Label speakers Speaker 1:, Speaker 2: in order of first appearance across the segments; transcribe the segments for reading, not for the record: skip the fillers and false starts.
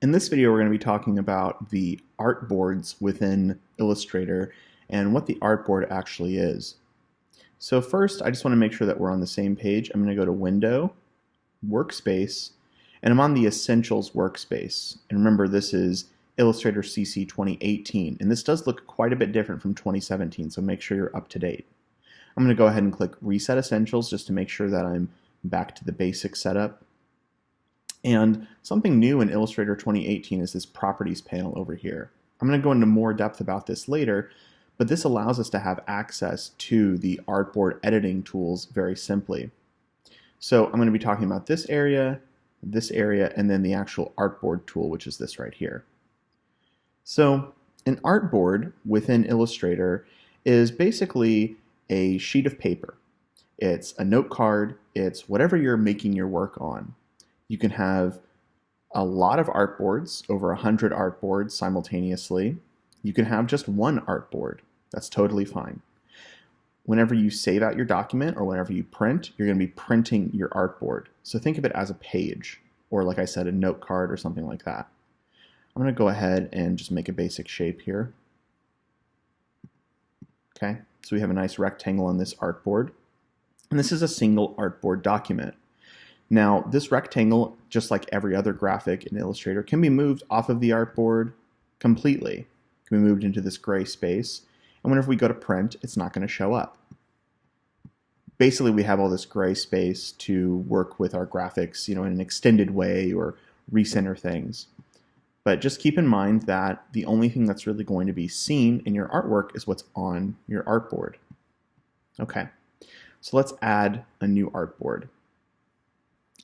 Speaker 1: In this video, we're going to be talking about the artboards within Illustrator and what the artboard actually is. So first, I just want to make sure that we're on the same page. I'm going to go to Window, Workspace, and I'm on the Essentials workspace. And remember, this is Illustrator CC 2018, and this does look quite a bit different from 2017, so make sure you're up to date. I'm going to go ahead and click Reset Essentials just to make sure that I'm back to the basic setup. And something new in Illustrator 2018 is this Properties panel over here. I'm going to go into more depth about this later, but this allows us to have access to the Artboard editing tools very simply. So I'm going to be talking about this area, and then the actual Artboard tool, which is this right here. So an Artboard within Illustrator is basically a sheet of paper. It's a note card, it's whatever you're making your work on. You can have a lot of artboards, over 100 artboards simultaneously. You can have just one artboard. That's totally fine. Whenever you save out your document or whenever you print, you're going to be printing your artboard. So think of it as a page, or like I said, a note card or something like that. I'm going to go ahead and just make a basic shape here. Okay, so we have a nice rectangle on this artboard. And this is a single artboard document. Now, this rectangle, just like every other graphic in Illustrator, can be moved off of the artboard completely. It can be moved into this gray space, and whenever we go to print, it's not going to show up. Basically, we have all this gray space to work with our graphics, in an extended way or recenter things. But just keep in mind that the only thing that's really going to be seen in your artwork is what's on your artboard. Okay, so let's add a new artboard.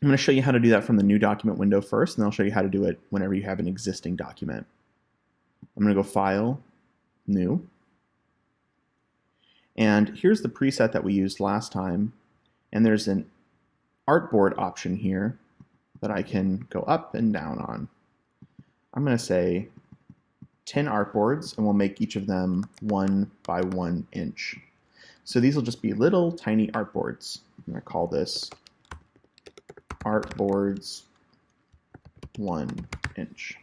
Speaker 1: I'm going to show you how to do that from the new document window first, and then I'll show you how to do it whenever you have an existing document. I'm going to go File, New. And here's the preset that we used last time. And there's an Artboard option here that I can go up and down on. I'm going to say 10 artboards, and we'll make each of them 1 by 1 inch. So these will just be little tiny artboards. I'm going to call this Artboards 1 inch.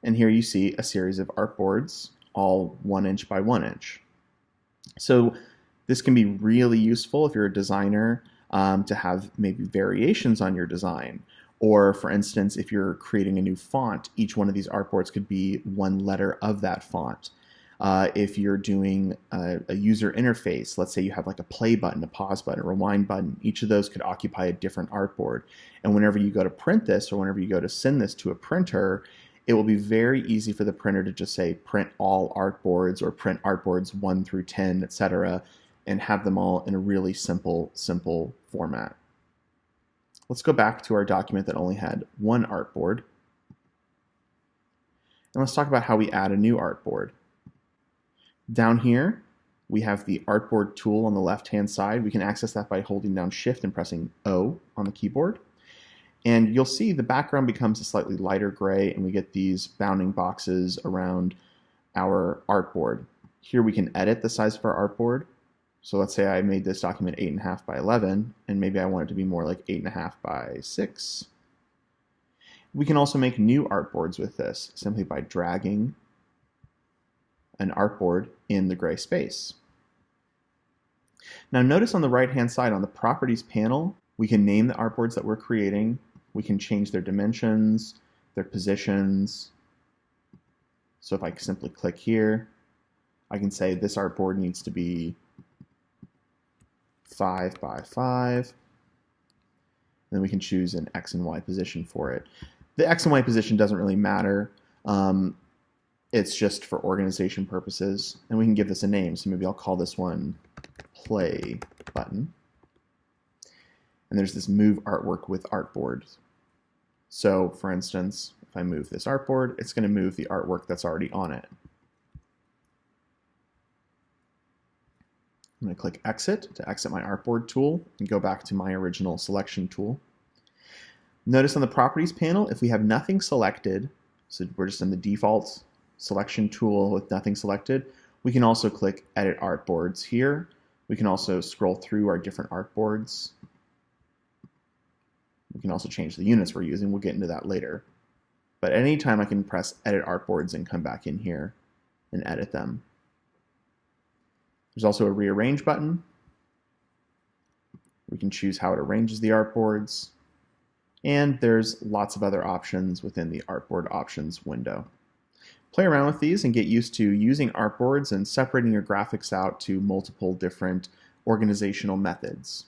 Speaker 1: And here you see a series of artboards, all 1 inch by 1 inch. So this can be really useful if you're a designer to have maybe variations on your design. Or for instance, if you're creating a new font, each one of these artboards could be one letter of that font. If you're doing a user interface, let's say you have like a play button, a pause button, a rewind button, each of those could occupy a different artboard. And whenever you go to print this, or whenever you go to send this to a printer, it will be very easy for the printer to just say print all artboards or print artboards 1 through 10, etc., and have them all in a really simple format. Let's go back to our document that only had one artboard. And let's talk about how we add a new artboard. Down here, we have the Artboard tool on the left-hand side. We can access that by holding down Shift and pressing O on the keyboard. And you'll see the background becomes a slightly lighter gray, and we get these bounding boxes around our artboard. Here we can edit the size of our artboard. So let's say I made this document 8.5 by 11, and maybe I want it to be more like 8.5 by 6. We can also make new artboards with this, simply by dragging an artboard in the gray space. Now notice on the right-hand side on the Properties panel, we can name the artboards that we're creating. We can change their dimensions, their positions. So if I simply click here, I can say this artboard needs to be 5 by 5. And then we can choose an X and Y position for it. The X and Y position doesn't really matter. It's just for organization purposes, and we can give this a name. So maybe I'll call this one Play Button. And there's this Move Artwork with Artboard. So for instance, if I move this artboard, it's going to move the artwork that's already on it. I'm going to click Exit to exit my Artboard tool and go back to my original selection tool. Notice on the Properties panel, if we have nothing selected, so we're just in the default selection tool with nothing selected, we can also click Edit Artboards here. We can also scroll through our different artboards. We can also change the units we're using. We'll get into that later. But at any time I can press Edit Artboards and come back in here and edit them. There's also a Rearrange button. We can choose how it arranges the artboards. And there's lots of other options within the Artboard Options window. Play around with these and get used to using artboards and separating your graphics out to multiple different organizational methods.